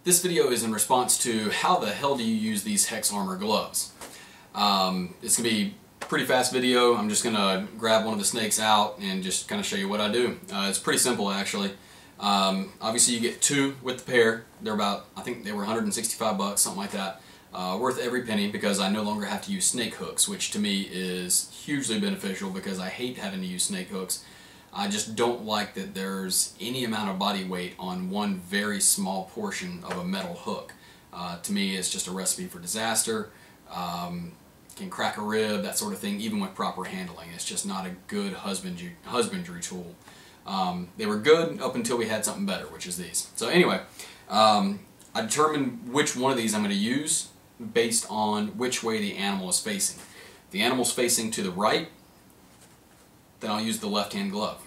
This video is in response to how the hell do you use these Hex Armor gloves. It's going to be a pretty fast video. I'm just going to grab one of the snakes out and just kind of show you what I do. It's pretty simple actually. Obviously you get two with the pair. They're about, I think they were 165 bucks, something like that. Worth every penny because I no longer have to use snake hooks, which to me is hugely beneficial because I hate having to use snake hooks. I just don't like that there's any amount of body weight on one very small portion of a metal hook. To me, it's just a recipe for disaster. Can crack a rib, that sort of thing, even with proper handling. It's just not a good husbandry tool. They were good up until we had something better, which is these. So anyway, I determined which one of these I'm going to use based on which way the animal is facing. If the animal's facing to the right, then I'll use the left-hand glove.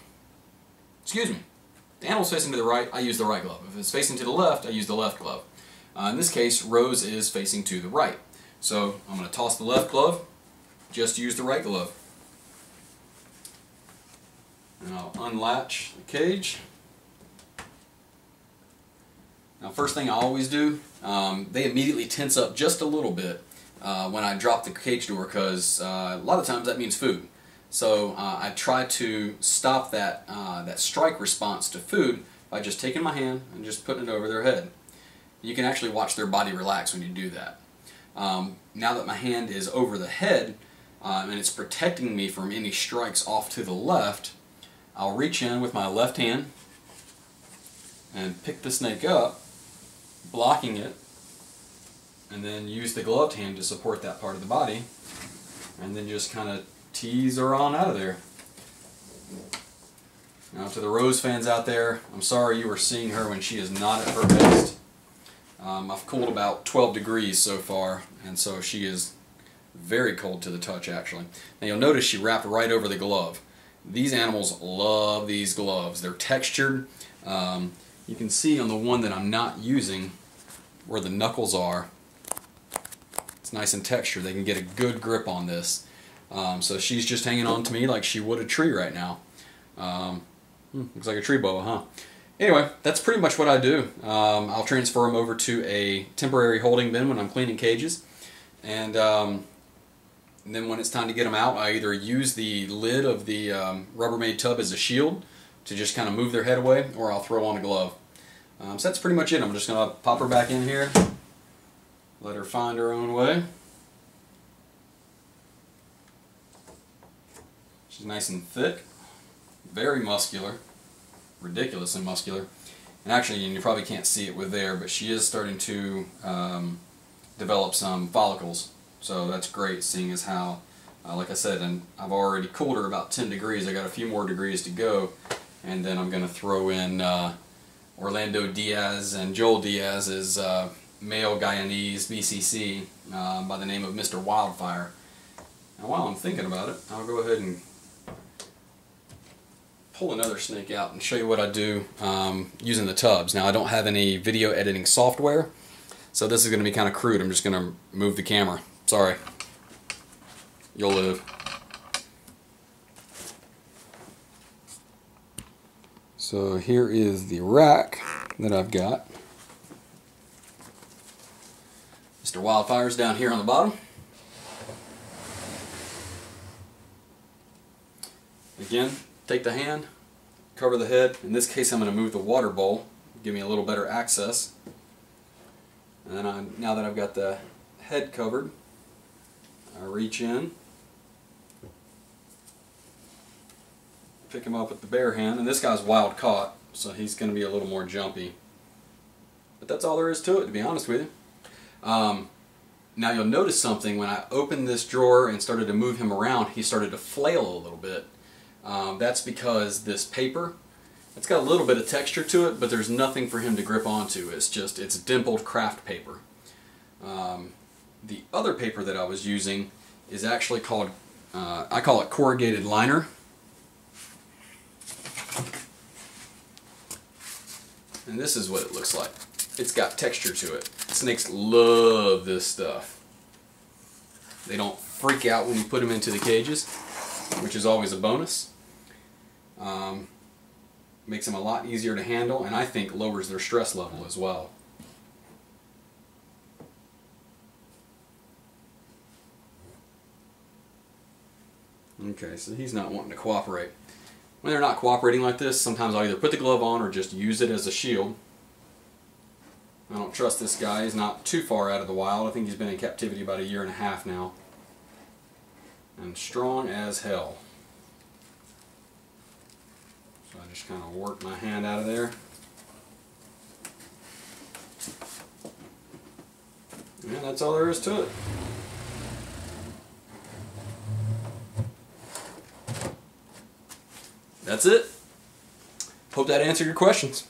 Excuse me. If the animal's facing to the right, I use the right glove. If it's facing to the left, I use the left glove. In this case, Rose is facing to the right. So I'm going to toss the left glove, just use the right glove. And I'll unlatch the cage. Now first thing I always do, they immediately tense up just a little bit when I drop the cage door because a lot of times that means food. So I try to stop that, that strike response to food by just taking my hand and just putting it over their head. You can actually watch their body relax when you do that. Now that my hand is over the head and it's protecting me from any strikes off to the left, I'll reach in with my left hand and pick the snake up, blocking it, and then use the gloved hand to support that part of the body, and then just kind of tease her on out of there. Now to the Rose fans out there, I'm sorry you are seeing her when she is not at her best. I've cooled about 12 degrees so far, and so she is very cold to the touch actually. Now you'll notice she wrapped right over the glove. These animals love these gloves. They're textured. You can see on the one that I'm not using where the knuckles are. It's nice and textured. They can get a good grip on this. So she's just hanging on to me like she would a tree right now. Looks like a tree boa, huh? Anyway, that's pretty much what I do. I'll transfer them over to a temporary holding bin when I'm cleaning cages. And then when it's time to get them out, I either use the lid of the Rubbermaid tub as a shield to just kind of move their head away, or I'll throw on a glove. So that's pretty much it. I'm just going to pop her back in here, let her find her own way. She's nice and thick, very muscular, ridiculously muscular. And actually, you probably can't see it with there, but she is starting to develop some follicles. So that's great, seeing as how, like I said, and I've already cooled her about 10 degrees. I got a few more degrees to go, and then I'm going to throw in Orlando Diaz and Joel Diaz's male Guyanese BCC by the name of Mr. Wildfire. Now while I'm thinking about it, I'll go ahead and pull another snake out and show you what I do using the tubs. Now I don't have any video editing software, so this is going to be kind of crude. I'm just going to move the camera. Sorry. You'll live. So here is the rack that I've got. Mr. Wildfire's down here on the bottom. Again, take the hand, cover the head. In this case I'm going to move the water bowl, give me a little better access. And then now that I've got the head covered, I reach in, pick him up with the bare hand, and this guy's wild caught, so he's going to be a little more jumpy. But that's all there is to it, to be honest with you. Now you'll notice something when I opened this drawer and started to move him around, he started to flail a little bit. That's because this paper, it's got a little bit of texture to it, but there's nothing for him to grip onto. It's dimpled craft paper. The other paper that I was using is actually called, I call it corrugated liner. And this is what it looks like. It's got texture to it. Snakes love this stuff. They don't freak out when you put them into the cages, which is always a bonus. Makes them a lot easier to handle, and I think lowers their stress level as well. Okay, so he's not wanting to cooperate. When they're not cooperating like this, sometimes I'll either put the glove on or just use it as a shield. I don't trust this guy. He's not too far out of the wild. I think he's been in captivity about 1.5 years now. And strong as hell. So I just kind of work my hand out of there. And that's all there is to it. That's it. Hope that answered your questions.